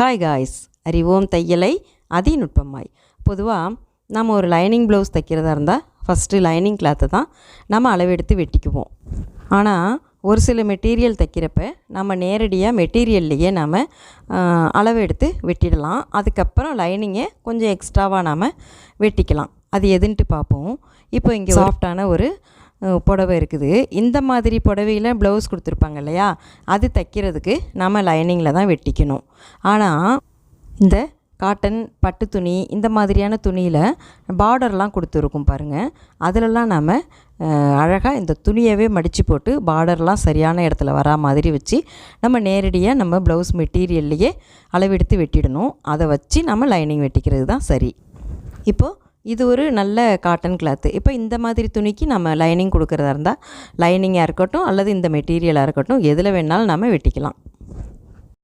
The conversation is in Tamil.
ஹாய் காய்ஸ், அறிவோம் தையலை அதிநுட்பமாய். பொதுவாக நம்ம ஒரு லைனிங் ப்ளவுஸ் தைக்கிறதா இருந்தால் ஃபஸ்ட்டு லைனிங் கிளாத்தை தான் நம்ம அளவெடுத்து வெட்டிக்குவோம். ஆனால் ஒரு சில மெட்டீரியல் தைக்கிறப்ப நம்ம நேரடியாக மெட்டீரியல்லையே நம்ம அளவெடுத்து வெட்டிடலாம். அதுக்கப்புறம் லைனிங்கை கொஞ்சம் எக்ஸ்ட்ராவாக நாம் வெட்டிக்கலாம். அது எதுன்ட்டு பார்ப்போம். இப்போ இங்கே சாஃப்டான ஒரு புடவை இருக்குது. இந்த மாதிரி புடவையில் ப்ளவுஸ் கொடுத்துருப்பாங்க இல்லையா, அது தைக்கிறதுக்கு நம்ம லைனிங்கில் தான் வெட்டிக்கணும். ஆனால் இந்த காட்டன் பட்டு துணி இந்த மாதிரியான துணியில் பார்டர்லாம் கொடுத்துருக்கும் பாருங்கள். அதிலெல்லாம் நம்ம அழகாக இந்த துணியவே மடித்து போட்டு பார்டர்லாம் சரியான இடத்துல வரா மாதிரி வச்சு நம்ம நேரடியாக நம்ம ப்ளவுஸ் மெட்டீரியல்லையே அளவெடுத்து வெட்டிடணும். அதை வச்சு நம்ம லைனிங் வெட்டிக்கிறது தான் சரி. இப்போது இது ஒரு நல்ல காட்டன் கிளாத்து. இப்போ இந்த மாதிரி துணிக்கு நம்ம லைனிங் கொடுக்குறதா இருந்தால் லைனிங்காக இருக்கட்டும் அல்லது இந்த மெட்டீரியலாக இருக்கட்டும், எதில் வேணாலும் நம்ம வெட்டிக்கலாம்.